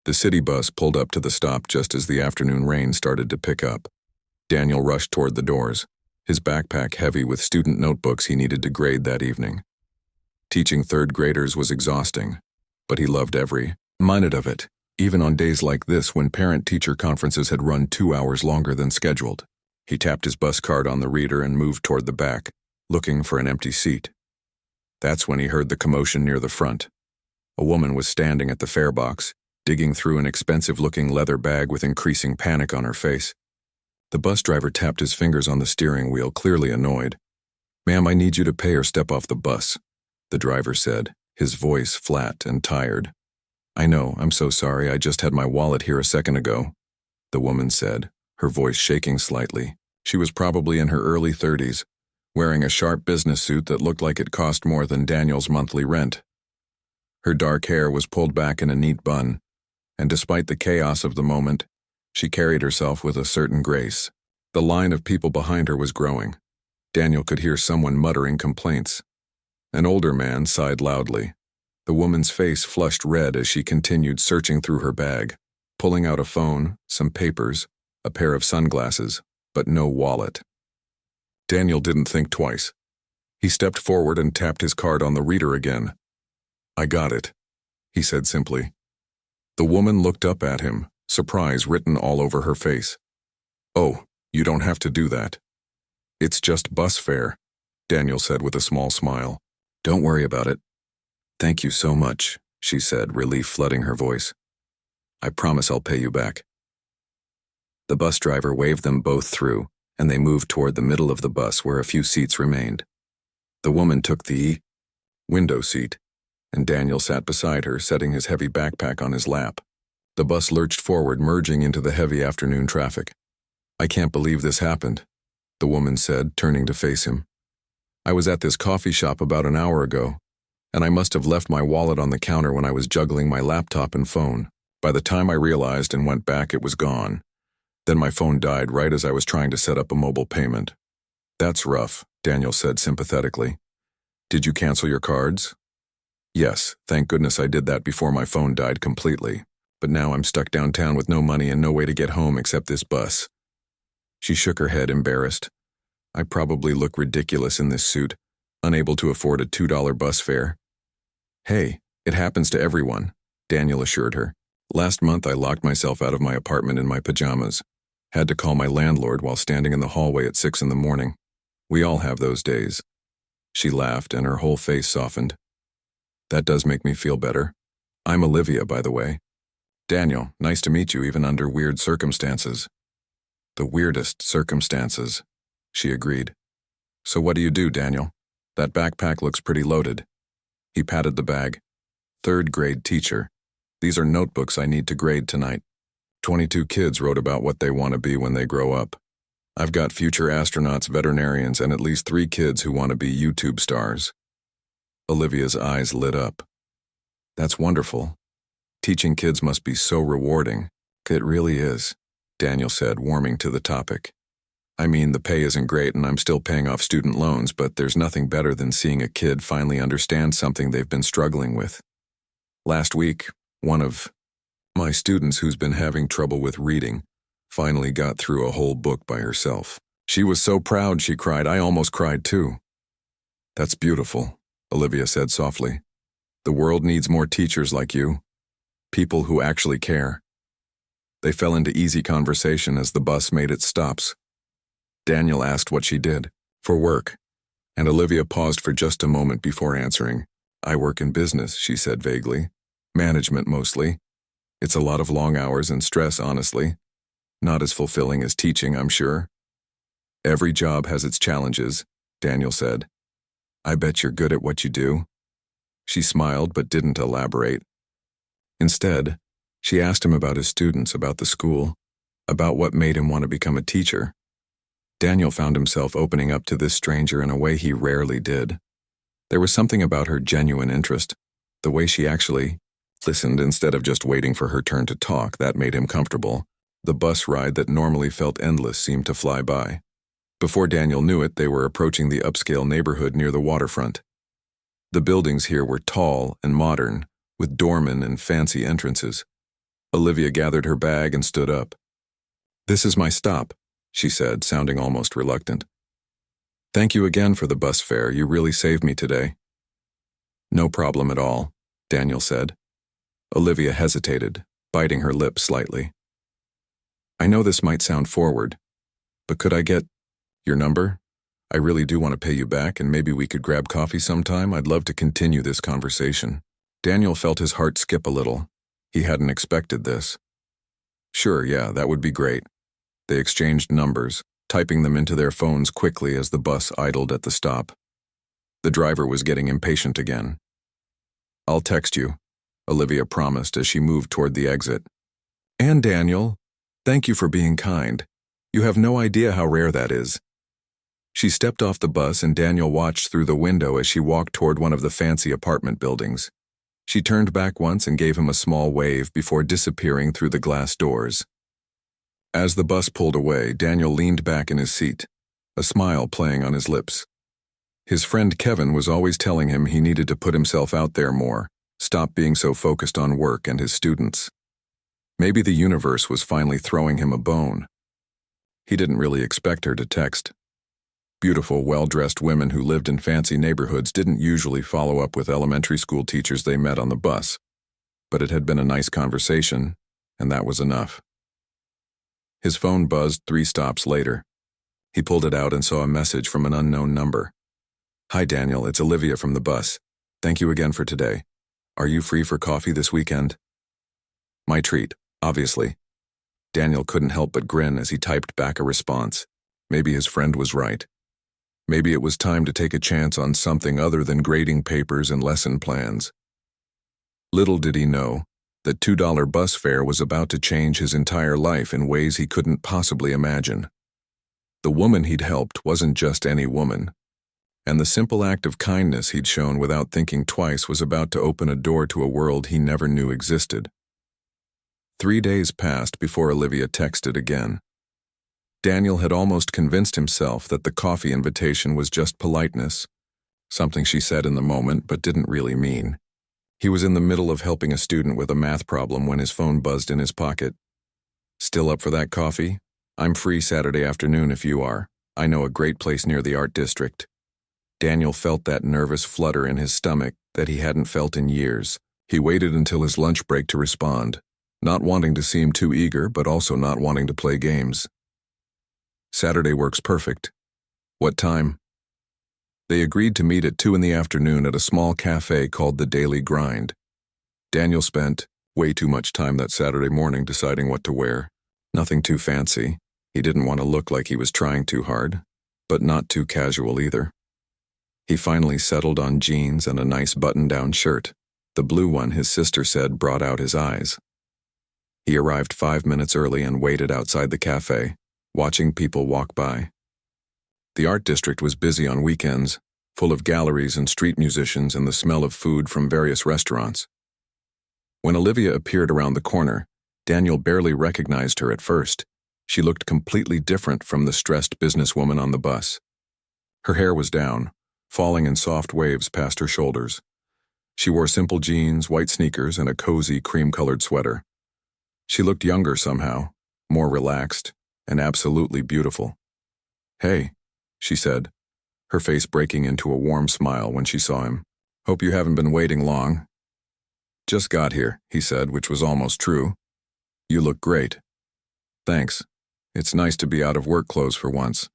The city bus pulled up to the stop just as the afternoon rain started to pick up. Daniel rushed toward the doors, his backpack heavy with student notebooks he needed to grade that evening. Teaching third graders was exhausting, but he loved every minute of it, even on days like this when parent-teacher conferences had run 2 hours longer than scheduled. He tapped his bus card on the reader and moved toward the back, looking for an empty seat. That's when he heard the commotion near the front. A woman was standing at the fare box, digging through an expensive-looking leather bag with increasing panic on her face. The bus driver tapped his fingers on the steering wheel, clearly annoyed. "Ma'am, I need you to pay or step off the bus," the driver said, his voice flat and tired. "I know, I'm so sorry, I just had my wallet here a second ago," the woman said, her voice shaking slightly. She was probably in her early 30s, wearing a sharp business suit that looked like it cost more than Daniel's monthly rent. Her dark hair was pulled back in a neat bun, and despite the chaos of the moment, she carried herself with a certain grace. The line of people behind her was growing. Daniel could hear someone muttering complaints. An older man sighed loudly. The woman's face flushed red as she continued searching through her bag, pulling out a phone, some papers, a pair of sunglasses, but no wallet. Daniel didn't think twice. He stepped forward and tapped his card on the reader again. "I got it," he said simply. The woman looked up at him, surprise written all over her face. "Oh, you don't have to do that. It's just bus fare," Daniel said with a small smile. "Don't worry about it." "Thank you so much," she said, relief flooding her voice. "I promise I'll pay you back." The bus driver waved them both through, and they moved toward the middle of the bus where a few seats remained. The woman took the window seat, and Daniel sat beside her, setting his heavy backpack on his lap. The bus lurched forward, merging into the heavy afternoon traffic. "I can't believe this happened," the woman said, turning to face him. "I was at this coffee shop about an hour ago, and I must have left my wallet on the counter when I was juggling my laptop and phone. By the time I realized and went back, it was gone. Then my phone died right as I was trying to set up a mobile payment." "That's rough," Daniel said sympathetically. "Did you cancel your cards?" "Yes, thank goodness I did that before my phone died completely. But now I'm stuck downtown with no money and no way to get home except this bus." She shook her head, embarrassed. "I probably look ridiculous in this suit, unable to afford a $2 bus fare." "Hey, it happens to everyone," Daniel assured her. "Last month I locked myself out of my apartment in my pajamas. Had to call my landlord while standing in the hallway at 6 in the morning. We all have those days." She laughed and her whole face softened. "That does make me feel better. I'm Olivia, by the way." "Daniel, nice to meet you even under weird circumstances." "The weirdest circumstances," she agreed. "So what do you do, Daniel? That backpack looks pretty loaded." He patted the bag. "Third grade teacher. These are notebooks I need to grade tonight. 22 kids wrote about what they want to be when they grow up. I've got future astronauts, veterinarians, and at least 3 kids who want to be YouTube stars." Olivia's eyes lit up. "That's wonderful. Teaching kids must be so rewarding." "It really is," Daniel said, warming to the topic. "I mean, the pay isn't great and I'm still paying off student loans, but there's nothing better than seeing a kid finally understand something they've been struggling with. Last week, one of my students who's been having trouble with reading finally got through a whole book by herself. She was so proud she cried. I almost cried too." "That's beautiful," Olivia said softly. "The world needs more teachers like you. People who actually care." They fell into easy conversation as the bus made its stops. Daniel asked what she did for work, and Olivia paused for just a moment before answering. "I work in business," she said vaguely. "Management mostly. It's a lot of long hours and stress, honestly. Not as fulfilling as teaching, I'm sure." "Every job has its challenges," Daniel said. "I bet you're good at what you do." She smiled but didn't elaborate. Instead, she asked him about his students, about the school, about what made him want to become a teacher. Daniel found himself opening up to this stranger in a way he rarely did. There was something about her genuine interest, the way she actually listened instead of just waiting for her turn to talk, that made him comfortable. The bus ride that normally felt endless seemed to fly by. Before Daniel knew it, they were approaching the upscale neighborhood near the waterfront. The buildings here were tall and modern, with doormen and fancy entrances. Olivia gathered her bag and stood up. "This is my stop," she said, sounding almost reluctant. "Thank you again for the bus fare. You really saved me today." "No problem at all," Daniel said. Olivia hesitated, biting her lip slightly. "I know this might sound forward, but could I get your number? I really do want to pay you back, and maybe we could grab coffee sometime. I'd love to continue this conversation." Daniel felt his heart skip a little. He hadn't expected this. "Sure, yeah, that would be great." They exchanged numbers, typing them into their phones quickly as the bus idled at the stop. The driver was getting impatient again. "I'll text you," Olivia promised as she moved toward the exit. "And Daniel, thank you for being kind. You have no idea how rare that is." She stepped off the bus and Daniel watched through the window as she walked toward one of the fancy apartment buildings. She turned back once and gave him a small wave before disappearing through the glass doors. As the bus pulled away, Daniel leaned back in his seat, a smile playing on his lips. His friend Kevin was always telling him he needed to put himself out there more, stop being so focused on work and his students. Maybe the universe was finally throwing him a bone. He didn't really expect her to text. Beautiful, well-dressed women who lived in fancy neighborhoods didn't usually follow up with elementary school teachers they met on the bus. But it had been a nice conversation, and that was enough. His phone buzzed 3 stops later. He pulled it out and saw a message from an unknown number. "Hi Daniel, it's Olivia from the bus. Thank you again for today. Are you free for coffee this weekend?" "My treat, obviously." Daniel couldn't help but grin as he typed back a response. Maybe his friend was right. Maybe it was time to take a chance on something other than grading papers and lesson plans. Little did he know that $2 bus fare was about to change his entire life in ways he couldn't possibly imagine. The woman he'd helped wasn't just any woman, and the simple act of kindness he'd shown without thinking twice was about to open a door to a world he never knew existed. 3 days passed before Olivia texted again. Daniel had almost convinced himself that the coffee invitation was just politeness, something she said in the moment but didn't really mean. He was in the middle of helping a student with a math problem when his phone buzzed in his pocket. "Still up for that coffee? I'm free Saturday afternoon if you are. I know a great place near the art district." Daniel felt that nervous flutter in his stomach that he hadn't felt in years. He waited until his lunch break to respond, not wanting to seem too eager but also not wanting to play games. "Saturday works perfect. What time?" They agreed to meet at 2 in the afternoon at a small cafe called the Daily Grind. Daniel spent way too much time that Saturday morning deciding what to wear. Nothing too fancy. He didn't want to look like he was trying too hard, but not too casual either. He finally settled on jeans and a nice button-down shirt. The blue one his sister said brought out his eyes. He arrived 5 minutes early and waited outside the cafe, watching people walk by. The art district was busy on weekends, full of galleries and street musicians and the smell of food from various restaurants. When Olivia appeared around the corner, Daniel barely recognized her at first. She looked completely different from the stressed businesswoman on the bus. Her hair was down, falling in soft waves past her shoulders. She wore simple jeans, white sneakers, and a cozy cream-colored sweater. She looked younger somehow, more relaxed, and absolutely beautiful. "Hey," she said, her face breaking into a warm smile when she saw him. "Hope you haven't been waiting long." "Just got here," he said, which was almost true. "You look great." "Thanks. It's nice to be out of work clothes for once."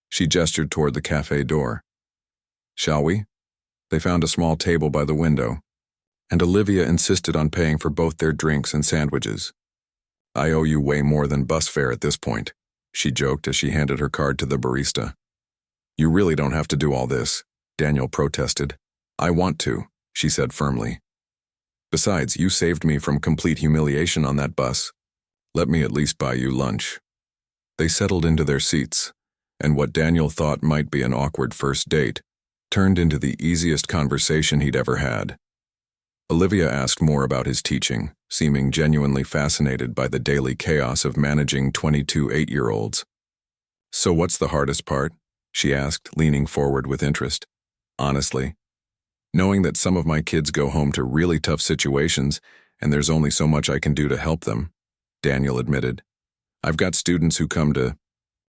She gestured toward the cafe door. "Shall we?" They found a small table by the window, and Olivia insisted on paying for both their drinks and sandwiches. "I owe you way more than bus fare at this point," she joked as she handed her card to the barista. "You really don't have to do all this," Daniel protested. "I want to," she said firmly. "Besides, you saved me from complete humiliation on that bus. Let me at least buy you lunch." They settled into their seats, and what Daniel thought might be an awkward first date turned into the easiest conversation he'd ever had. Olivia asked more about his teaching, seeming genuinely fascinated by the daily chaos of managing 22 8-year-olds. "So what's the hardest part?" she asked, leaning forward with interest. "Honestly, knowing that some of my kids go home to really tough situations and there's only so much I can do to help them, Daniel admitted. I've got students who come to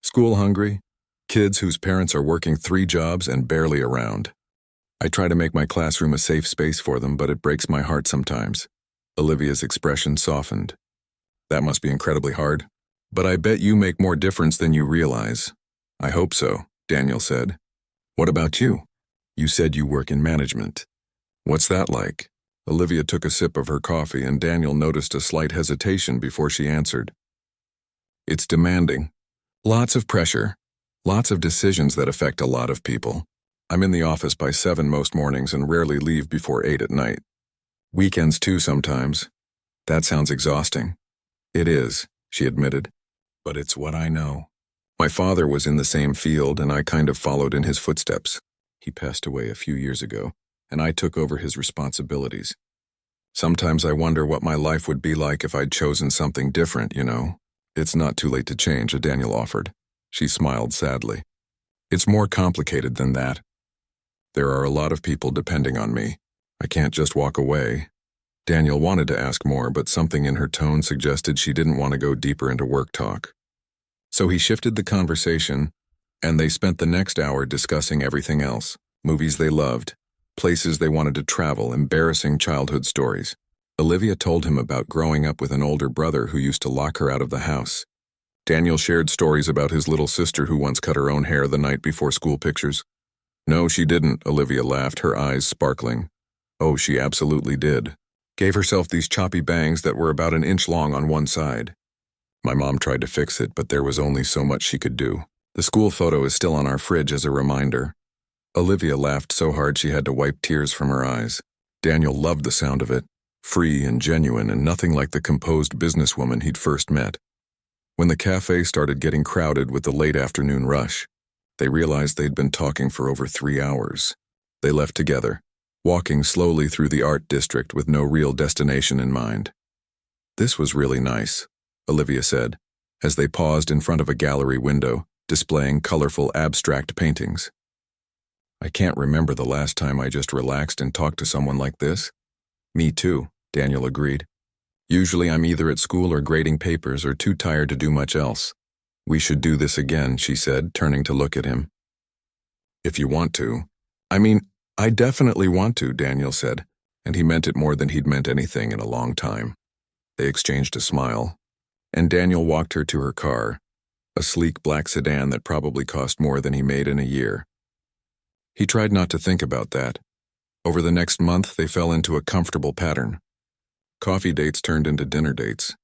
school hungry, kids whose parents are working 3 jobs and barely around. I try to make my classroom a safe space for them, but it breaks my heart sometimes. Olivia's expression softened. That must be incredibly hard. But I bet you make more difference than you realize. I hope so, Daniel said. What about you? You said you work in management. What's that like? Olivia took a sip of her coffee, and Daniel noticed a slight hesitation before she answered. It's demanding. Lots of pressure. Lots of decisions that affect a lot of people. I'm in the office by 7 most mornings and rarely leave before 8 at night. Weekends too sometimes. That sounds exhausting. It is, she admitted. But it's what I know. My father was in the same field, and I kind of followed in his footsteps. He passed away a few years ago, and I took over his responsibilities. Sometimes I wonder what my life would be like if I'd chosen something different, you know. It's not too late to change, Daniel offered. She smiled sadly. It's more complicated than that. There are a lot of people depending on me. I can't just walk away. Daniel wanted to ask more, but something in her tone suggested she didn't want to go deeper into work talk. So he shifted the conversation, and they spent the next hour discussing everything else. Movies they loved, places they wanted to travel, embarrassing childhood stories. Olivia told him about growing up with an older brother who used to lock her out of the house. Daniel shared stories about his little sister who once cut her own hair the night before school pictures. No, she didn't, Olivia laughed, her eyes sparkling. Oh, she absolutely did. Gave herself these choppy bangs that were about 1 inch long on one side. My mom tried to fix it, but there was only so much she could do. The school photo is still on our fridge as a reminder. Olivia laughed so hard she had to wipe tears from her eyes. Daniel loved the sound of it, free and genuine and nothing like the composed businesswoman he'd first met. When the cafe started getting crowded with the late afternoon rush, they realized they'd been talking for over 3 hours. They left together, walking slowly through the art district with no real destination in mind. This was really nice, Olivia said, as they paused in front of a gallery window, displaying colorful abstract paintings. I can't remember the last time I just relaxed and talked to someone like this. Me too, Daniel agreed. Usually I'm either at school or grading papers or too tired to do much else. We should do this again, she said, turning to look at him. If you want to. I definitely want to, Daniel said, and he meant it more than he'd meant anything in a long time. They exchanged a smile, and Daniel walked her to her car, a sleek black sedan that probably cost more than he made in a year. He tried not to think about that. Over the next month, they fell into a comfortable pattern. Coffee dates turned into dinner dates.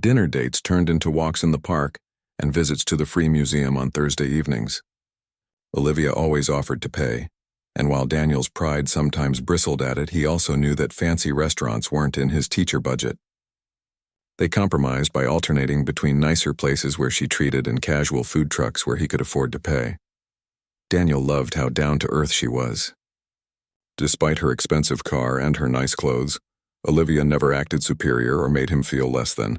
Dinner dates turned into walks in the park and visits to the free museum on Thursday evenings. Olivia always offered to pay, and while Daniel's pride sometimes bristled at it, he also knew that fancy restaurants weren't in his teacher budget. They compromised by alternating between nicer places where she treated and casual food trucks where he could afford to pay. Daniel loved how down-to-earth she was. Despite her expensive car and her nice clothes, Olivia never acted superior or made him feel less than.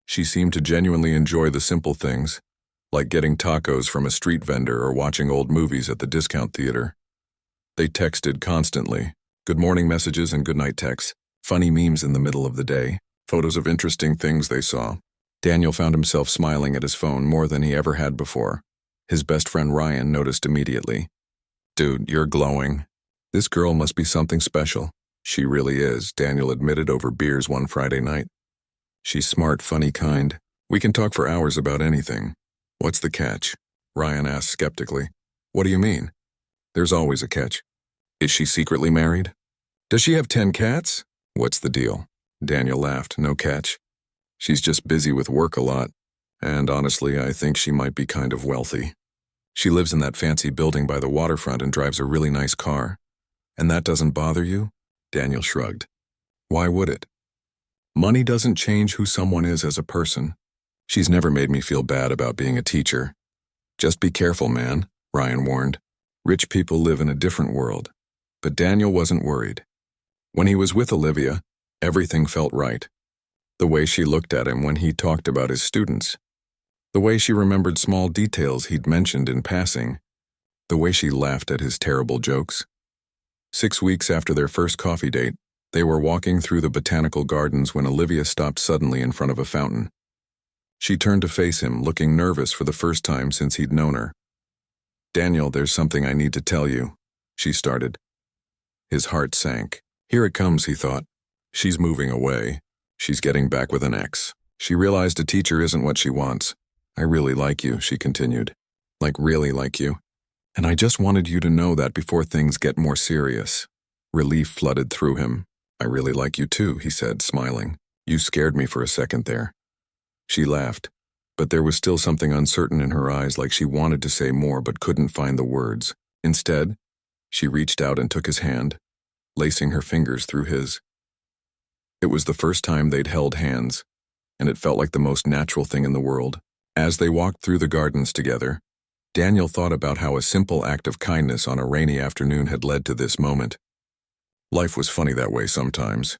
She seemed to genuinely enjoy the simple things, like getting tacos from a street vendor or watching old movies at the discount theater. They texted constantly, good morning messages and goodnight texts, funny memes in the middle of the day, photos of interesting things they saw. Daniel found himself smiling at his phone more than he ever had before. His best friend Ryan noticed immediately. Dude, you're glowing. This girl must be something special. She really is, Daniel admitted over beers one Friday night. She's smart, funny kind. We can talk for hours about anything. What's the catch? Ryan asked skeptically. What do you mean? There's always a catch. Is she secretly married? Does she have 10 cats? What's the deal? Daniel laughed. No catch. She's just busy with work a lot. And honestly, I think she might be kind of wealthy. She lives in that fancy building by the waterfront and drives a really nice car. And that doesn't bother you? Daniel shrugged. Why would it? Money doesn't change who someone is as a person. She's never made me feel bad about being a teacher. Just be careful, man, Ryan warned. Rich people live in a different world. But Daniel wasn't worried. When he was with Olivia, everything felt right. The way she looked at him when he talked about his students. The way she remembered small details he'd mentioned in passing. The way she laughed at his terrible jokes. 6 weeks after their first coffee date, They were walking through the botanical gardens when Olivia stopped suddenly in front of a fountain. She turned to face him, looking nervous for the first time since he'd known her. "Daniel, there's something I need to tell you," she started. His heart sank. Here it comes, he thought. She's moving away. She's getting back with an ex. She realized a teacher isn't what she wants. "I really like you," she continued. "Like really like you. And I just wanted you to know that before things get more serious." Relief flooded through him. "I really like you too," he said, smiling. "You scared me for a second there." She laughed, but there was still something uncertain in her eyes, like she wanted to say more but couldn't find the words. Instead, she reached out and took his hand, lacing her fingers through his. It was the first time they'd held hands, and it felt like the most natural thing in the world. As they walked through the gardens together, Daniel thought about how a simple act of kindness on a rainy afternoon had led to this moment. Life was funny that way sometimes.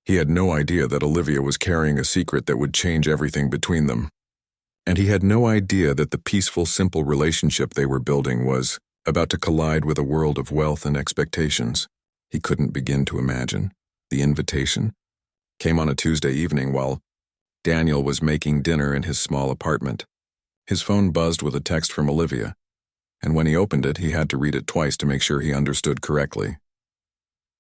He had no idea that Olivia was carrying a secret that would change everything between them. And he had no idea that the peaceful, simple relationship they were building was about to collide with a world of wealth and expectations. He couldn't begin to imagine. The invitation came on a Tuesday evening while Daniel was making dinner in his small apartment. His phone buzzed with a text from Olivia, and when he opened it, he had to read it twice to make sure he understood correctly.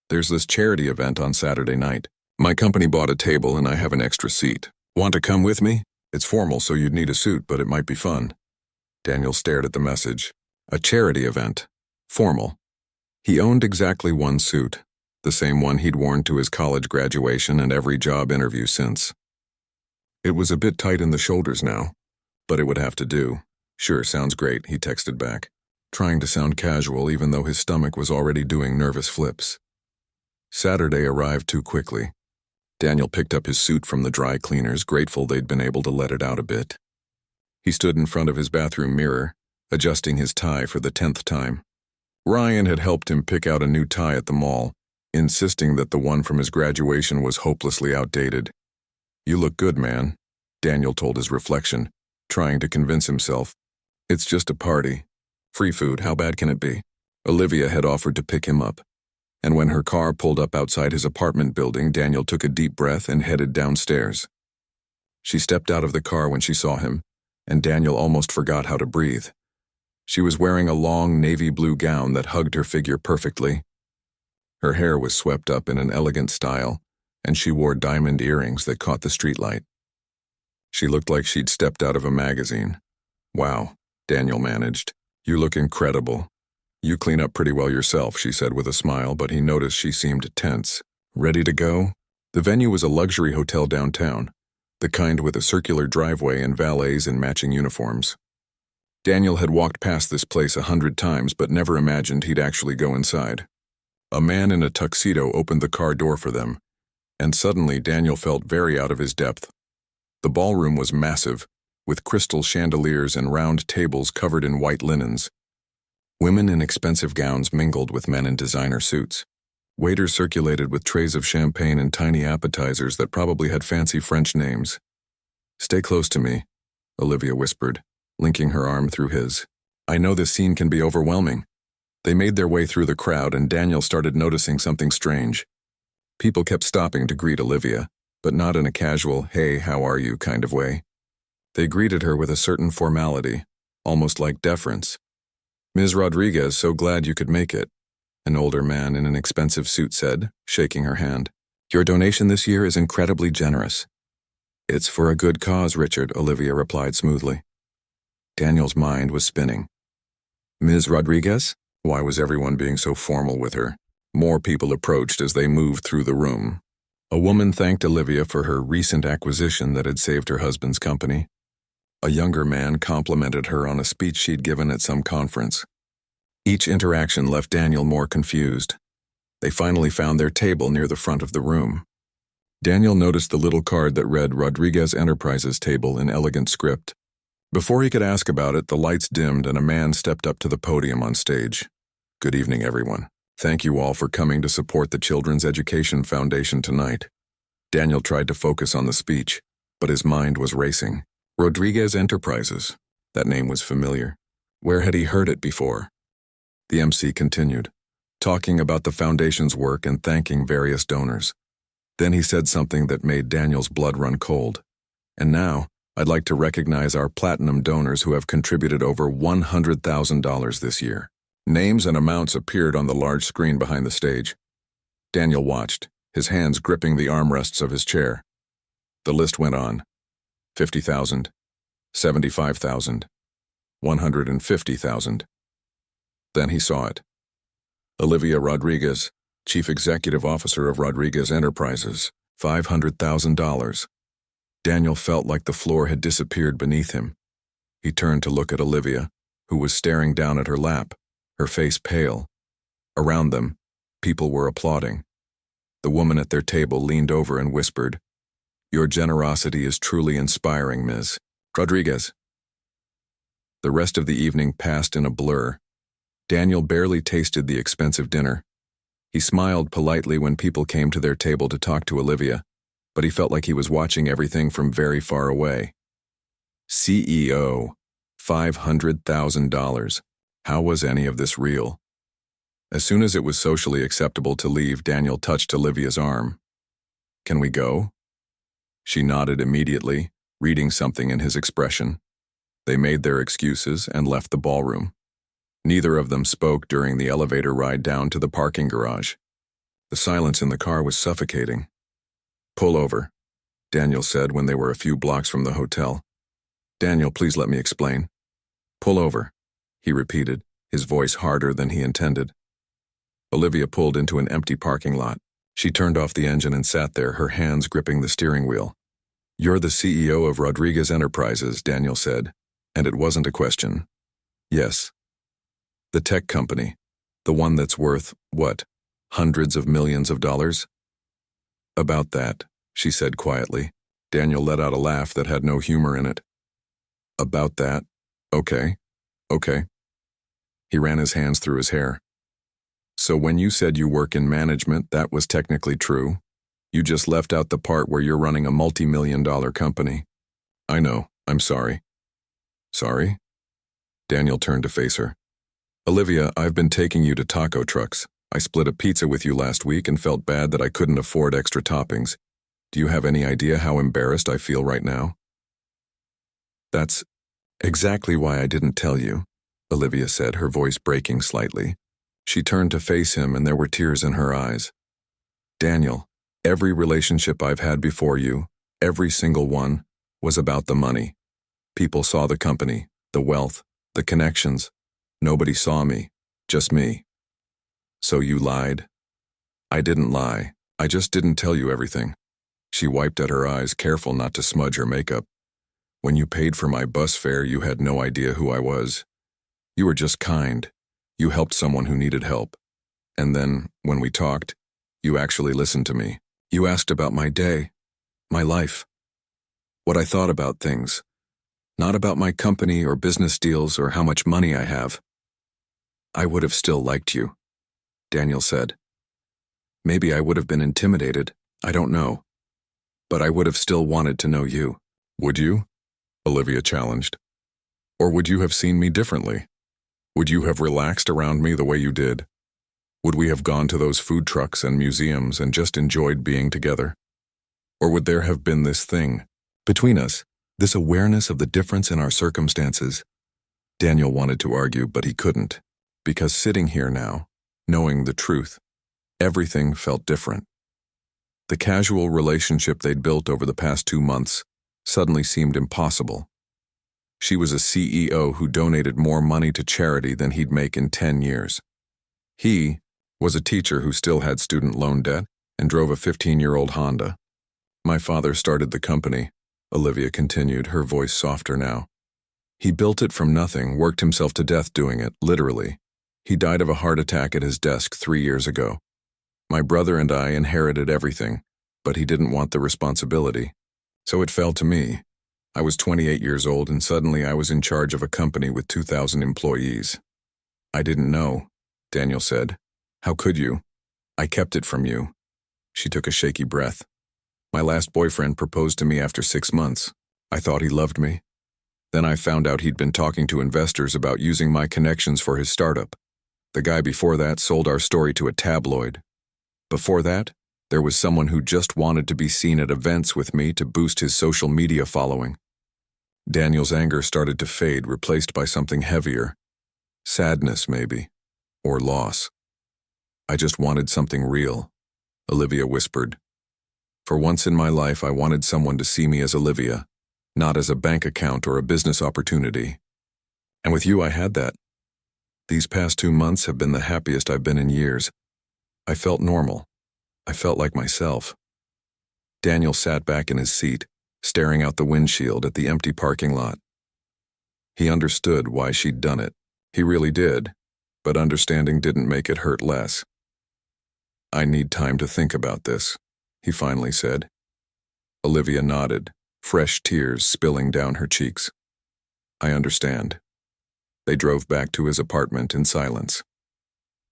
"There's this charity event on Saturday night. My company bought a table and I have an extra seat. Want to come with me? It's formal, so you'd need a suit, but it might be fun." Daniel stared at the message. A charity event. Formal. He owned exactly one suit, the same one he'd worn to his college graduation and every job interview since. It was a bit tight in the shoulders now, but it would have to do. "Sure, sounds great," he texted back, trying to sound casual even though his stomach was already doing nervous flips. Saturday arrived too quickly. Daniel picked up his suit from the dry cleaners, grateful they'd been able to let it out a bit. He stood in front of his bathroom mirror, adjusting his tie for the 10th time. Ryan had helped him pick out a new tie at the mall, insisting that the one from his graduation was hopelessly outdated. "You look good, man," Daniel told his reflection, trying to convince himself. "It's just a party. Free food, how bad can it be?" Olivia had offered to pick him up, and when her car pulled up outside his apartment building, Daniel took a deep breath and headed downstairs. She stepped out of the car when she saw him, and Daniel almost forgot how to breathe. She was wearing a long navy blue gown that hugged her figure perfectly. Her hair was swept up in an elegant style, and she wore diamond earrings that caught the streetlight. She looked like she'd stepped out of a magazine. "Wow," Daniel managed. "You look incredible. You clean up pretty well yourself," she said with a smile, but he noticed she seemed tense. "Ready to go?" The venue was a luxury hotel downtown, the kind with a circular driveway and valets in matching uniforms. Daniel had walked past this place 100 times but never imagined he'd actually go inside. A man in a tuxedo opened the car door for them, and suddenly Daniel felt very out of his depth. The ballroom was massive, with crystal chandeliers and round tables covered in white linens. Women in expensive gowns mingled with men in designer suits. Waiters circulated with trays of champagne and tiny appetizers that probably had fancy French names. "Stay close to me," Olivia whispered, linking her arm through his. "I know this scene can be overwhelming." They made their way through the crowd, and Daniel started noticing something strange. People kept stopping to greet Olivia, but not in a casual, "Hey, how are you" kind of way. They greeted her with a certain formality, almost like deference. "Ms. Rodriguez, so glad you could make it," an older man in an expensive suit said, shaking her hand. "Your donation this year is incredibly generous." "It's for a good cause, Richard," Olivia replied smoothly. Daniel's mind was spinning. "Ms. Rodriguez?" Why was everyone being so formal with her? More people approached as they moved through the room. A woman thanked Olivia for her recent acquisition that had saved her husband's company. A younger man complimented her on a speech she'd given at some conference. Each interaction left Daniel more confused. They finally found their table near the front of the room. Daniel noticed the little card that read Rodriguez Enterprises Table in elegant script. Before he could ask about it, the lights dimmed and a man stepped up to the podium on stage. "Good evening, everyone. Thank you all for coming to support the Children's Education Foundation tonight." Daniel tried to focus on the speech, but his mind was racing. Rodriguez Enterprises. That name was familiar. Where had he heard it before? The MC continued. talking about the foundation's work and thanking various donors. Then he said something that made Daniel's blood run cold. And now, I'd like to recognize our platinum donors who have contributed over $100,000 this year. Names and amounts appeared on the large screen behind the stage. Daniel watched, his hands gripping the armrests of his chair. The list went on. 50,000, 75,000, 150,000. Then he saw it. Olivia Rodriguez, Chief Executive Officer of Rodriguez Enterprises, $500,000. Daniel felt like the floor had disappeared beneath him. He turned to look at Olivia, who was staring down at her lap, her face pale. Around them, people were applauding. The woman at their table leaned over and whispered, "Your generosity is truly inspiring, Ms. Rodriguez." The rest of the evening passed in a blur. Daniel barely tasted the expensive dinner. He smiled politely when people came to their table to talk to Olivia, but he felt like he was watching everything from very far away. CEO, $500,000. How was any of this real? As soon as it was socially acceptable to leave, Daniel touched Olivia's arm. "Can we go?" She nodded immediately, reading something in his expression. They made their excuses and left the ballroom. Neither of them spoke during the elevator ride down to the parking garage. The silence in the car was suffocating. "Pull over," Daniel said when they were a few blocks from the hotel. "Daniel, please let me explain." "Pull over," he repeated, his voice harder than he intended. Olivia pulled into an empty parking lot. She turned off the engine and sat there, her hands gripping the steering wheel. "You're the CEO of Rodriguez Enterprises," Daniel said, and it wasn't a question. "Yes." "The tech company, the one that's worth, what, hundreds of millions of dollars?" "About that," she said quietly. Daniel let out a laugh that had no humor in it. "About that? Okay. He ran his hands through his hair. "So when you said you work in management, that was technically true. You just left out the part where you're running a multi-million-dollar company." "I know, I'm sorry." "Sorry?" Daniel turned to face her. "Olivia, I've been taking you to taco trucks. I split a pizza with you last week and felt bad that I couldn't afford extra toppings. Do you have any idea how embarrassed I feel right now?" "That's exactly why I didn't tell you," Olivia said, her voice breaking slightly. She turned to face him and there were tears in her eyes. "Daniel, every relationship I've had before you, every single one, was about the money. People saw the company, the wealth, the connections. Nobody saw me, just me." "So you lied?" "I didn't lie. I just didn't tell you everything." She wiped at her eyes, careful not to smudge her makeup. "When you paid for my bus fare, you had no idea who I was. You were just kind. You helped someone who needed help. And then, when we talked, you actually listened to me. You asked about my day, my life, what I thought about things, not about my company or business deals or how much money I have." "I would have still liked you," Daniel said. "Maybe I would have been intimidated, I don't know. But I would have still wanted to know you." "Would you?" Olivia challenged. "Or would you have seen me differently? Would you have relaxed around me the way you did? Would we have gone to those food trucks and museums and just enjoyed being together? Or would there have been this thing between us, this awareness of the difference in our circumstances?" Daniel wanted to argue, but he couldn't, because sitting here now, knowing the truth, everything felt different. The casual relationship they'd built over the past 2 months suddenly seemed impossible. She was a CEO who donated more money to charity than he'd make in 10 years. He was a teacher who still had student loan debt and drove a 15-year-old Honda. "My father started the company," Olivia continued, her voice softer now. "He built it from nothing, worked himself to death doing it, literally. He died of a heart attack at his desk 3 years ago. My brother and I inherited everything, but he didn't want the responsibility. So it fell to me. I was 28 years old and suddenly I was in charge of a company with 2,000 employees. I didn't know," Daniel said. "How could you? I kept it from you." She took a shaky breath. "My last boyfriend proposed to me after 6 months. I thought he loved me. Then I found out he'd been talking to investors about using my connections for his startup. The guy before that sold our story to a tabloid. Before that, there was someone who just wanted to be seen at events with me to boost his social media following. Daniel's anger started to fade, replaced by something heavier. Sadness, maybe. Or loss. I just wanted something real, Olivia whispered. For once in my life, I wanted someone to see me as Olivia, not as a bank account or a business opportunity. And with you, I had that. These past 2 months have been the happiest I've been in years. I felt normal. I felt like myself. Daniel sat back in his seat, staring out the windshield at the empty parking lot. He understood why she'd done it. He really did, but understanding didn't make it hurt less. I need time to think about this, he finally said. Olivia nodded, fresh tears spilling down her cheeks. I understand. They drove back to his apartment in silence.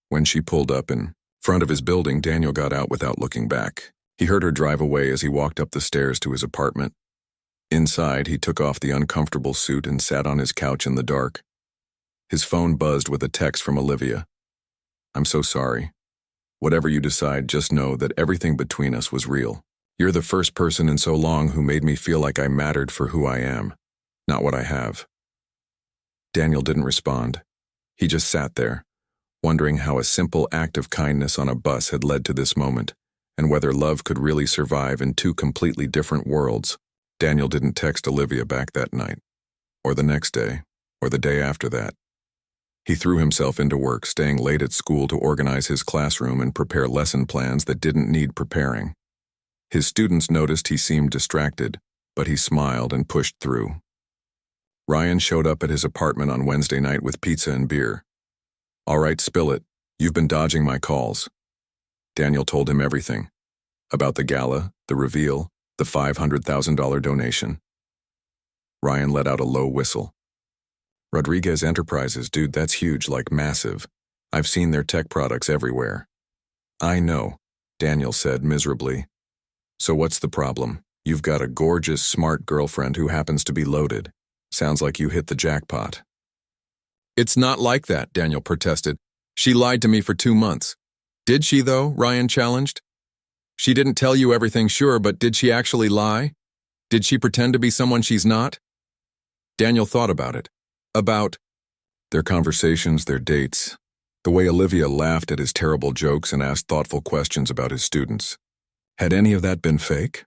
When she pulled up in front of his building, Daniel got out without looking back. He heard her drive away as he walked up the stairs to his apartment. Inside, he took off the uncomfortable suit and sat on his couch in the dark. His phone buzzed with a text from Olivia. I'm so sorry. Whatever you decide, just know that everything between us was real. You're the first person in so long who made me feel like I mattered for who I am, not what I have. Daniel didn't respond. He just sat there, wondering how a simple act of kindness on a bus had led to this moment, and whether love could really survive in 2 completely different worlds. Daniel didn't text Olivia back that night, or the next day, or the day after that. He threw himself into work, staying late at school to organize his classroom and prepare lesson plans that didn't need preparing. His students noticed he seemed distracted, but he smiled and pushed through. Ryan showed up at his apartment on Wednesday night with pizza and beer. All right, spill it. You've been dodging my calls. Daniel told him everything. About the gala, the reveal, the $500,000 donation. Ryan let out a low whistle. Rodriguez Enterprises, dude, that's huge, like massive. I've seen their tech products everywhere. I know, Daniel said miserably. So what's the problem? You've got a gorgeous, smart girlfriend who happens to be loaded. Sounds like you hit the jackpot. It's not like that, Daniel protested. She lied to me for 2 months. Did she, though? Ryan challenged. She didn't tell you everything, sure, but did she actually lie? Did she pretend to be someone she's not? Daniel thought about it. About their conversations, their dates, the way Olivia laughed at his terrible jokes and asked thoughtful questions about his students. Had any of that been fake?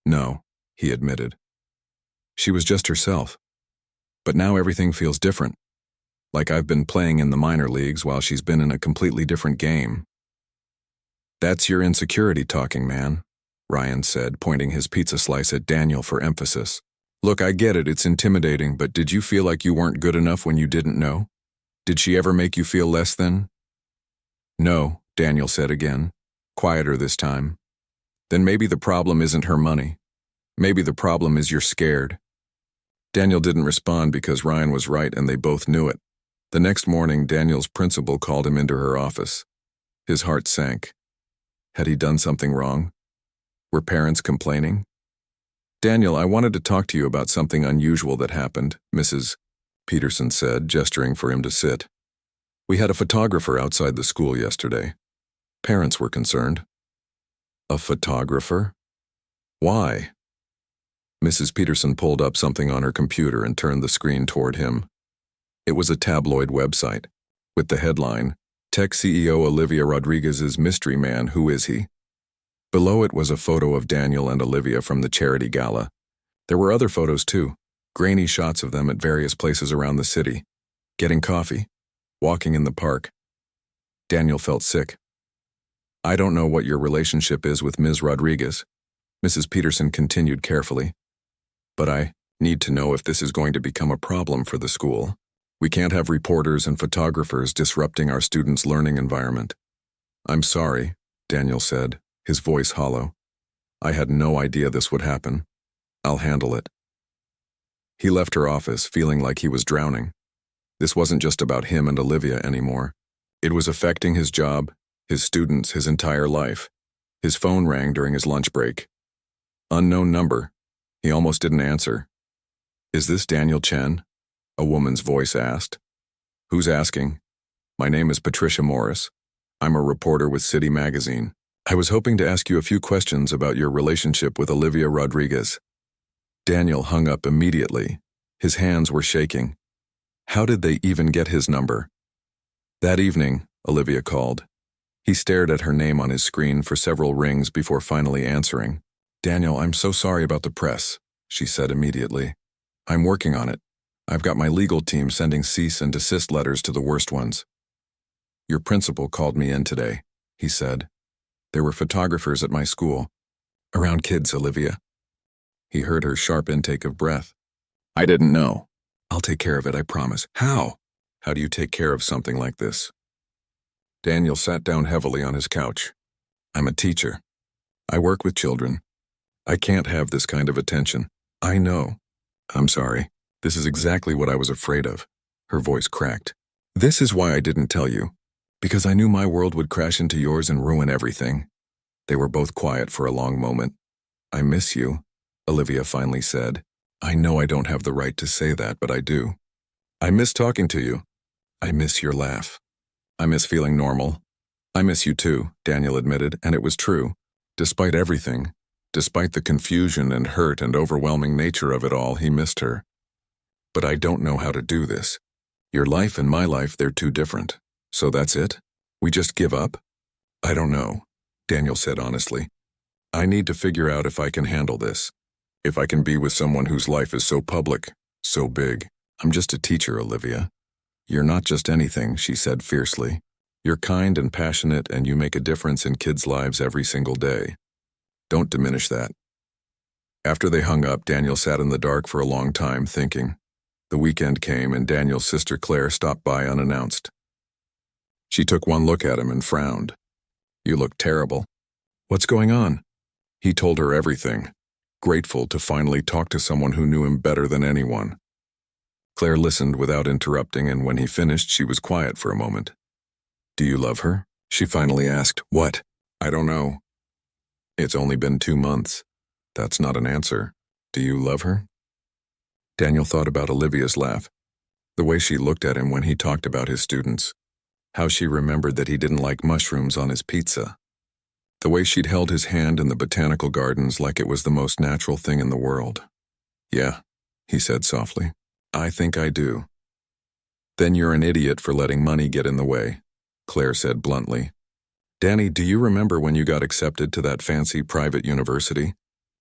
No, he admitted. She was just herself. But now everything feels different. Like I've been playing in the minor leagues while she's been in a completely different game. That's your insecurity talking, man, Ryan said, pointing his pizza slice at Daniel for emphasis. Look, I get it, it's intimidating, but did you feel like you weren't good enough when you didn't know? Did she ever make you feel less than? No, Daniel said again, quieter this time. Then maybe the problem isn't her money. Maybe the problem is you're scared. Daniel didn't respond because Ryan was right and they both knew it. The next morning, Daniel's principal called him into her office. His heart sank. Had he done something wrong? Were parents complaining? Daniel, I wanted to talk to you about something unusual that happened, Mrs. Peterson said, gesturing for him to sit. We had a photographer outside the school yesterday. Parents were concerned. A photographer? Why? Mrs. Peterson pulled up something on her computer and turned the screen toward him. It was a tabloid website, with the headline, Tech CEO Olivia Rodriguez's mystery man, who is he? Below it was a photo of Daniel and Olivia from the charity gala. There were other photos too, grainy shots of them at various places around the city, getting coffee, walking in the park. Daniel felt sick. I don't know what your relationship is with Ms. Rodriguez, Mrs. Peterson continued carefully, but I need to know if this is going to become a problem for the school. We can't have reporters and photographers disrupting our students' learning environment. I'm sorry, Daniel said, his voice hollow. I had no idea this would happen. I'll handle it. He left her office feeling like he was drowning. This wasn't just about him and Olivia anymore. It was affecting his job, his students, his entire life. His phone rang during his lunch break. Unknown number. He almost didn't answer. Is this Daniel Chen? A woman's voice asked. Who's asking? My name is Patricia Morris. I'm a reporter with City Magazine. I was hoping to ask you a few questions about your relationship with Olivia Rodriguez. Daniel hung up immediately. His hands were shaking. How did they even get his number? That evening, Olivia called. He stared at her name on his screen for several rings before finally answering. Daniel, I'm so sorry about the press, she said immediately. I'm working on it. I've got my legal team sending cease and desist letters to the worst ones. Your principal called me in today, he said. There were photographers at my school. Around kids, Olivia. He heard her sharp intake of breath. I didn't know. I'll take care of it, I promise. How? How do you take care of something like this? Daniel sat down heavily on his couch. I'm a teacher. I work with children. I can't have this kind of attention. I know. I'm sorry. This is exactly what I was afraid of. Her voice cracked. This is why I didn't tell you. Because I knew my world would crash into yours and ruin everything. They were both quiet for a long moment. I miss you, Olivia finally said. I know I don't have the right to say that, but I do. I miss talking to you. I miss your laugh. I miss feeling normal. I miss you too, Daniel admitted, and it was true. Despite everything, despite the confusion and hurt and overwhelming nature of it all, he missed her. But I don't know how to do this. Your life and my life, they're too different. So that's it? We just give up? I don't know, Daniel said honestly. I need to figure out if I can handle this. If I can be with someone whose life is so public, so big. I'm just a teacher, Olivia. You're not just anything, she said fiercely. You're kind and passionate, and you make a difference in kids' lives every single day. Don't diminish that. After they hung up, Daniel sat in the dark for a long time, thinking. The weekend came, and Daniel's sister Claire stopped by unannounced. She took one look at him and frowned. You look terrible. What's going on? He told her everything, grateful to finally talk to someone who knew him better than anyone. Claire listened without interrupting, and when he finished, she was quiet for a moment. Do you love her? She finally asked. What? I don't know. It's only been 2 months. That's not an answer. Do you love her? Daniel thought about Olivia's laugh, the way she looked at him when he talked about his students, how she remembered that he didn't like mushrooms on his pizza, the way she'd held his hand in the botanical gardens like it was the most natural thing in the world. Yeah, he said softly. I think I do. Then you're an idiot for letting money get in the way, Claire said bluntly. Danny, do you remember when you got accepted to that fancy private university?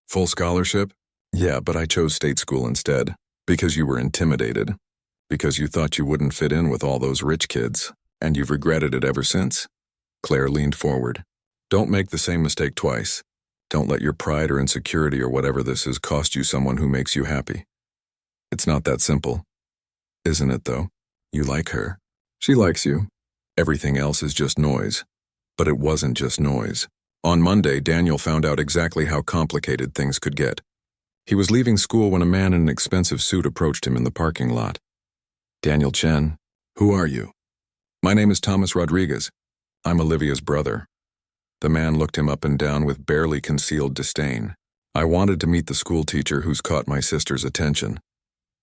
Full scholarship? Yeah, but I chose state school instead. Because you were intimidated. Because you thought you wouldn't fit in with all those rich kids. And you've regretted it ever since? Claire leaned forward. Don't make the same mistake twice. Don't let your pride or insecurity or whatever this is cost you someone who makes you happy. It's not that simple. Isn't it, though? You like her. She likes you. Everything else is just noise. But it wasn't just noise. On Monday, Daniel found out exactly how complicated things could get. He was leaving school when a man in an expensive suit approached him in the parking lot. Daniel Chen, who are you? My name is Thomas Rodriguez. I'm Olivia's brother. The man looked him up and down with barely concealed disdain. I wanted to meet the school teacher who's caught my sister's attention.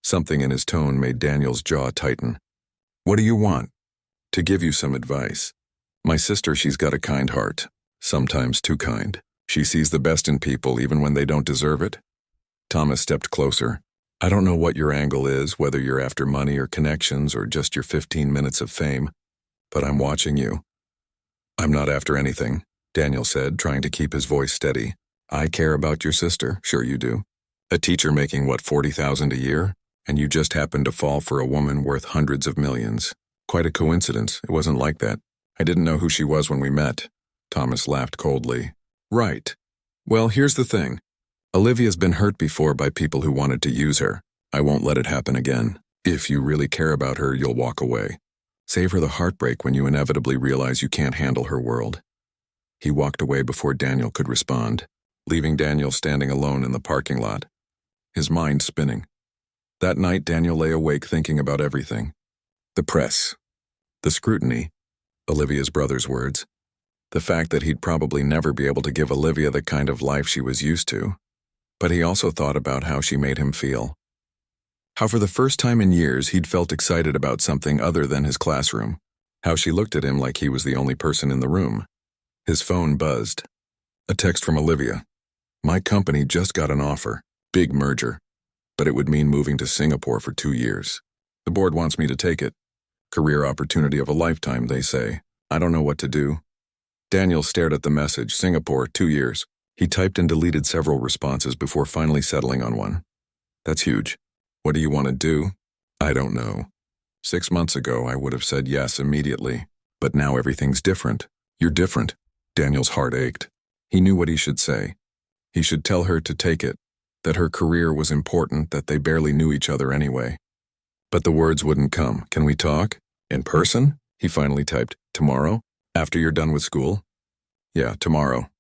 Something in his tone made Daniel's jaw tighten. What do you want? To give you some advice. My sister, she's got a kind heart. Sometimes too kind. She sees the best in people even when they don't deserve it. Thomas stepped closer. I don't know what your angle is, whether you're after money or connections or just your 15 minutes of fame, but I'm watching you. I'm not after anything, Daniel said, trying to keep his voice steady. I care about your sister, sure you do. A teacher making, what, $40,000 a year? And you just happened to fall for a woman worth hundreds of millions. Quite a coincidence. It wasn't like that. I didn't know who she was when we met. Thomas laughed coldly. Right. Well, here's the thing. Olivia's been hurt before by people who wanted to use her. I won't let it happen again. If you really care about her, you'll walk away. Save her the heartbreak when you inevitably realize you can't handle her world. He walked away before Daniel could respond, leaving Daniel standing alone in the parking lot, his mind spinning. That night, Daniel lay awake thinking about everything. The press. The scrutiny. Olivia's brother's words. The fact that he'd probably never be able to give Olivia the kind of life she was used to. But he also thought about how she made him feel. How for the first time in years he'd felt excited about something other than his classroom. How she looked at him like he was the only person in the room. His phone buzzed. A text from Olivia. My company just got an offer. Big merger. But it would mean moving to Singapore for 2 years. The board wants me to take it. Career opportunity of a lifetime, they say. I don't know what to do. Daniel stared at the message. Singapore, 2 years. He typed and deleted several responses before finally settling on one. That's huge. What do you want to do? I don't know. 6 months ago, I would have said yes immediately. But now everything's different. You're different. Daniel's heart ached. He knew what he should say. He should tell her to take it, that her career was important, that they barely knew each other anyway. But the words wouldn't come. Can we talk? In person? He finally typed. Tomorrow? After you're done with school? Yeah, tomorrow.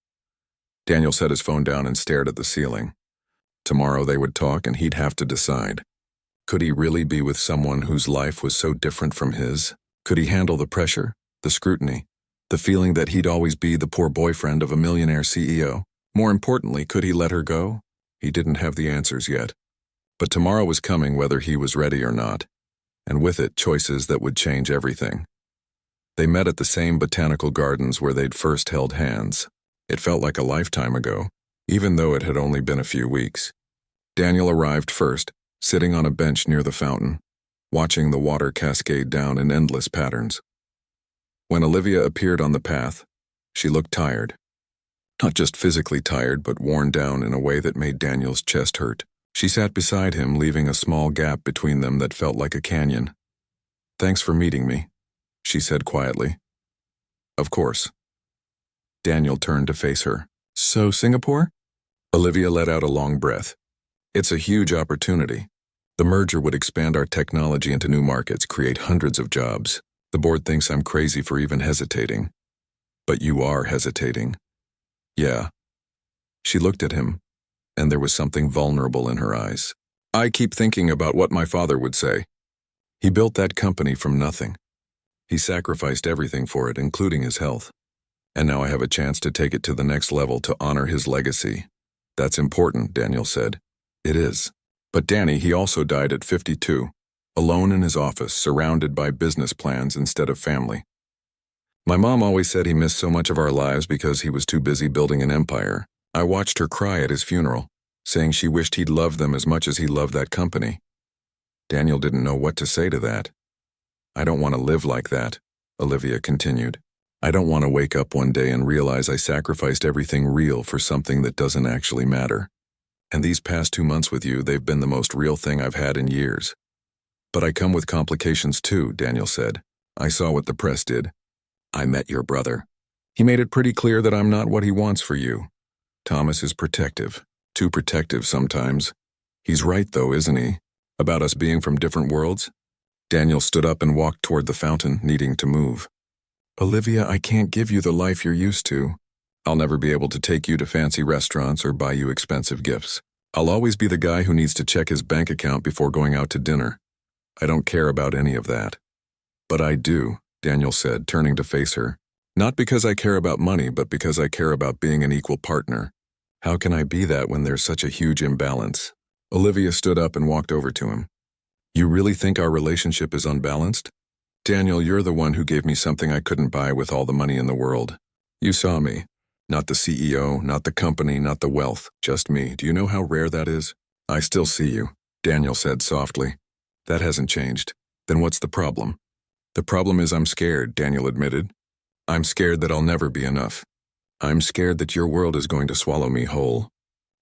Daniel set his phone down and stared at the ceiling. Tomorrow they would talk and he'd have to decide. Could he really be with someone whose life was so different from his? Could he handle the pressure, the scrutiny, the feeling that he'd always be the poor boyfriend of a millionaire CEO? More importantly, could he let her go? He didn't have the answers yet. But tomorrow was coming whether he was ready or not, and with it choices that would change everything. They met at the same botanical gardens where they'd first held hands. It felt like a lifetime ago, even though it had only been a few weeks. Daniel arrived first, sitting on a bench near the fountain, watching the water cascade down in endless patterns. When Olivia appeared on the path, she looked tired. Not just physically tired, but worn down in a way that made Daniel's chest hurt. She sat beside him, leaving a small gap between them that felt like a canyon. Thanks for meeting me, she said quietly. Of course. Daniel turned to face her. So, Singapore? Olivia let out a long breath. It's a huge opportunity. The merger would expand our technology into new markets, create hundreds of jobs. The board thinks I'm crazy for even hesitating. But you are hesitating. Yeah. She looked at him, and there was something vulnerable in her eyes. I keep thinking about what my father would say. He built that company from nothing. He sacrificed everything for it, including his health. And now I have a chance to take it to the next level to honor his legacy. That's important, Daniel said. It is. But Danny, he also died at 52, alone in his office, surrounded by business plans instead of family. My mom always said he missed so much of our lives because he was too busy building an empire. I watched her cry at his funeral, saying she wished he'd loved them as much as he loved that company. Daniel didn't know what to say to that. I don't want to live like that, Olivia continued. I don't want to wake up one day and realize I sacrificed everything real for something that doesn't actually matter. And these past 2 months with you, they've been the most real thing I've had in years. But I come with complications too, Daniel said. I saw what the press did. I met your brother. He made it pretty clear that I'm not what he wants for you. Thomas is protective. Too protective sometimes. He's right though, isn't he? About us being from different worlds? Daniel stood up and walked toward the fountain, needing to move. Olivia, I can't give you the life you're used to. I'll never be able to take you to fancy restaurants or buy you expensive gifts. I'll always be the guy who needs to check his bank account before going out to dinner. I don't care about any of that. But I do, Daniel said, turning to face her. Not because I care about money, but because I care about being an equal partner. How can I be that when there's such a huge imbalance? Olivia stood up and walked over to him. You really think our relationship is unbalanced? Daniel, you're the one who gave me something I couldn't buy with all the money in the world. You saw me. Not the CEO, not the company, not the wealth, just me. Do you know how rare that is? I still see you, Daniel said softly. That hasn't changed. Then what's the problem? The problem is I'm scared, Daniel admitted. I'm scared that I'll never be enough. I'm scared that your world is going to swallow me whole.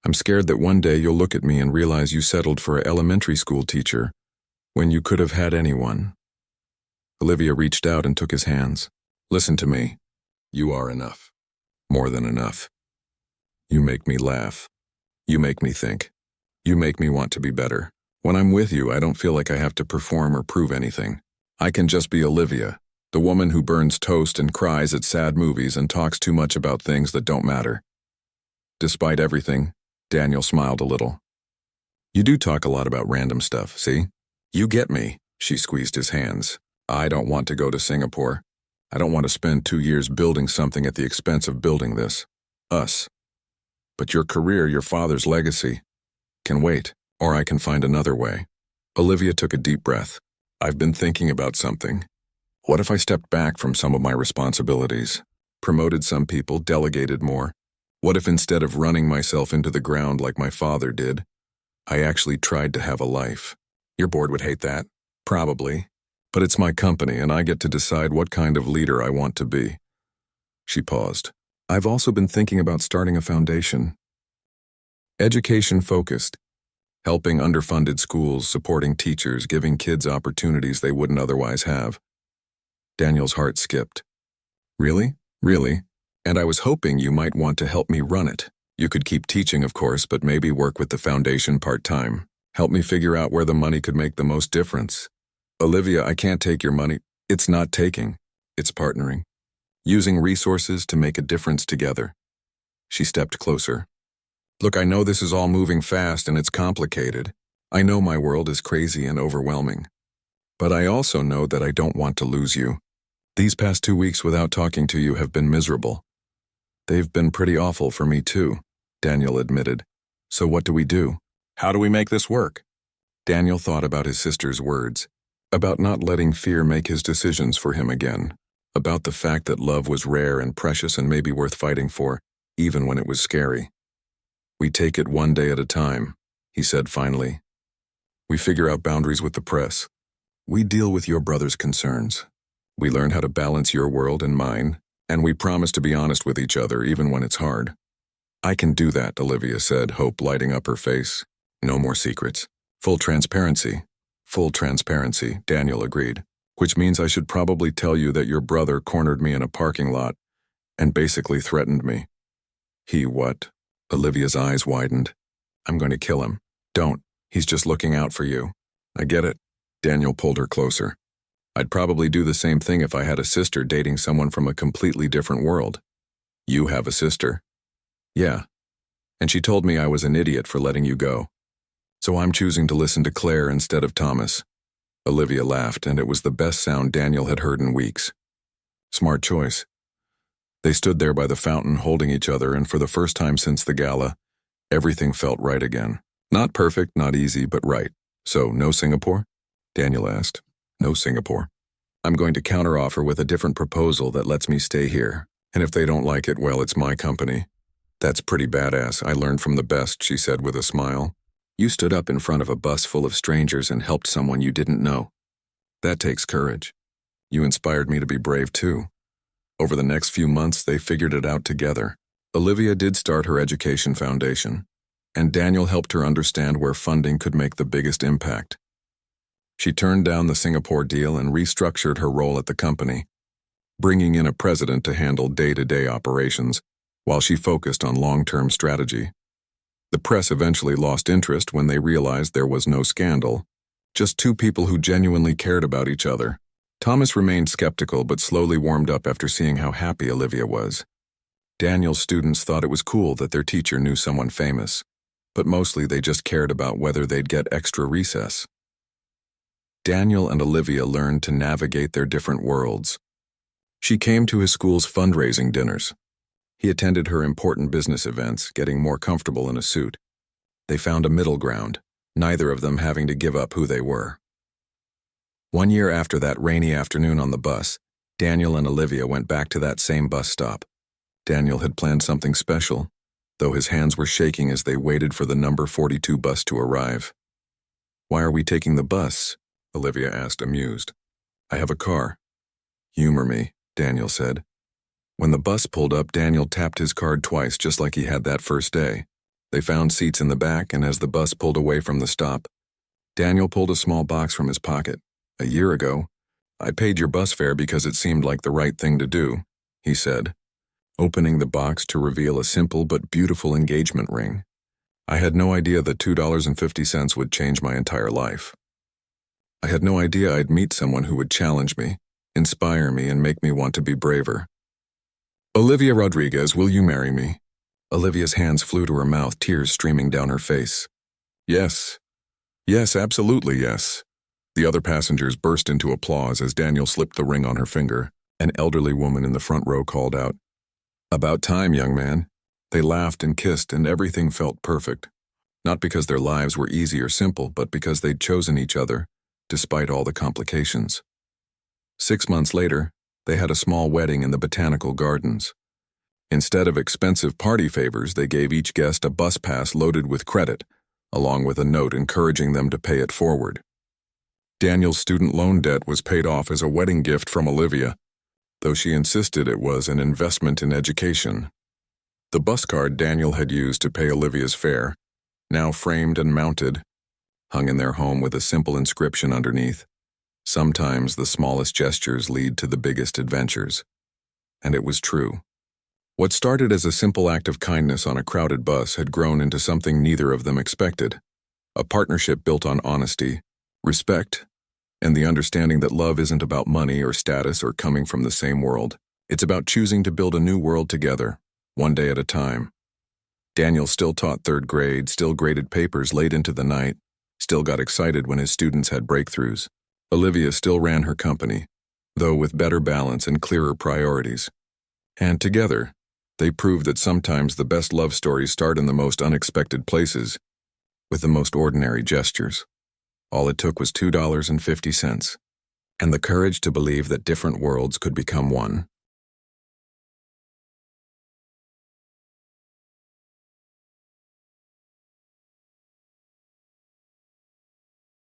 I'm scared that one day you'll look at me and realize you settled for an elementary school teacher when you could have had anyone. Olivia reached out and took his hands. Listen to me. You are enough. More than enough. You make me laugh. You make me think. You make me want to be better. When I'm with you, I don't feel like I have to perform or prove anything. I can just be Olivia, the woman who burns toast and cries at sad movies and talks too much about things that don't matter. Despite everything, Daniel smiled a little. You do talk a lot about random stuff, see? You get me, she squeezed his hands. I don't want to go to Singapore. I don't want to spend 2 years building something at the expense of building this. Us. But your career, your father's legacy, can wait, or I can find another way. Olivia took a deep breath. I've been thinking about something. What if I stepped back from some of my responsibilities, promoted some people, delegated more? What if instead of running myself into the ground like my father did, I actually tried to have a life? Your board would hate that. Probably. But it's my company and I get to decide what kind of leader I want to be. She paused. I've also been thinking about starting a foundation. Education-focused. Helping underfunded schools, supporting teachers, giving kids opportunities they wouldn't otherwise have. Daniel's heart skipped. Really? Really? And I was hoping you might want to help me run it. You could keep teaching, of course, but maybe work with the foundation part-time. Help me figure out where the money could make the most difference. Olivia, I can't take your money. It's not taking. It's partnering. Using resources to make a difference together. She stepped closer. Look, I know this is all moving fast and it's complicated. I know my world is crazy and overwhelming. But I also know that I don't want to lose you. These past 2 weeks without talking to you have been miserable. They've been pretty awful for me too, Daniel admitted. So what do we do? How do we make this work? Daniel thought about his sister's words, about not letting fear make his decisions for him again, about the fact that love was rare and precious and maybe worth fighting for, even when it was scary. We take it one day at a time, he said finally. We figure out boundaries with the press. We deal with your brother's concerns. We learn how to balance your world and mine, and we promise to be honest with each other even when it's hard. I can do that, Olivia said, hope lighting up her face. No more secrets. Full transparency. Full transparency, Daniel agreed. Which means I should probably tell you that your brother cornered me in a parking lot and basically threatened me. He what? Olivia's eyes widened. I'm going to kill him. Don't. He's just looking out for you. I get it. Daniel pulled her closer. I'd probably do the same thing if I had a sister dating someone from a completely different world. You have a sister? Yeah. And she told me I was an idiot for letting you go. So I'm choosing to listen to Claire instead of Thomas. Olivia laughed, and it was the best sound Daniel had heard in weeks. Smart choice. They stood there by the fountain holding each other, and for the first time since the gala, everything felt right again. Not perfect, not easy, but right. So, no Singapore? Daniel asked. No Singapore. I'm going to counteroffer with a different proposal that lets me stay here. And if they don't like it, well, it's my company. That's pretty badass. I learned from the best, she said with a smile. You stood up in front of a bus full of strangers and helped someone you didn't know. That takes courage. You inspired me to be brave too. Over the next few months, they figured it out together. Olivia did start her education foundation, and Daniel helped her understand where funding could make the biggest impact. She turned down the Singapore deal and restructured her role at the company, bringing in a president to handle day-to-day operations while she focused on long-term strategy. The press eventually lost interest when they realized there was no scandal, just two people who genuinely cared about each other. Thomas remained skeptical but slowly warmed up after seeing how happy Olivia was. Daniel's students thought it was cool that their teacher knew someone famous, but mostly they just cared about whether they'd get extra recess. Daniel and Olivia learned to navigate their different worlds. She came to his school's fundraising dinners. He attended her important business events, getting more comfortable in a suit. They found a middle ground, neither of them having to give up who they were. 1 year after that rainy afternoon on the bus, Daniel and Olivia went back to that same bus stop. Daniel had planned something special, though his hands were shaking as they waited for the number 42 bus to arrive. Why are we taking the bus? Olivia asked, amused. I have a car. Humor me, Daniel said. When the bus pulled up, Daniel tapped his card twice, just like he had that first day. They found seats in the back, and as the bus pulled away from the stop, Daniel pulled a small box from his pocket. A year ago, I paid your bus fare because it seemed like the right thing to do, he said, opening the box to reveal a simple but beautiful engagement ring. I had no idea that $2.50 would change my entire life. I had no idea I'd meet someone who would challenge me, inspire me, and make me want to be braver. Olivia Rodriguez, will you marry me? Olivia's hands flew to her mouth, tears streaming down her face. Yes. Yes, absolutely yes. The other passengers burst into applause as Daniel slipped the ring on her finger. An elderly woman in the front row called out, About time, young man. They laughed and kissed, and everything felt perfect. Not because their lives were easy or simple, but because they'd chosen each other, despite all the complications. 6 months later, they had a small wedding in the botanical gardens. Instead of expensive party favors, they gave each guest a bus pass loaded with credit, along with a note encouraging them to pay it forward. Daniel's student loan debt was paid off as a wedding gift from Olivia, though she insisted it was an investment in education. The bus card Daniel had used to pay Olivia's fare, now framed and mounted, hung in their home with a simple inscription underneath. Sometimes the smallest gestures lead to the biggest adventures. And it was true. What started as a simple act of kindness on a crowded bus had grown into something neither of them expected. A partnership built on honesty, respect, and the understanding that love isn't about money or status or coming from the same world. It's about choosing to build a new world together, one day at a time. Daniel still taught third grade, still graded papers late into the night, still got excited when his students had breakthroughs. Olivia still ran her company, though with better balance and clearer priorities. And together, they proved that sometimes the best love stories start in the most unexpected places, with the most ordinary gestures. All it took was $2.50, and the courage to believe that different worlds could become one.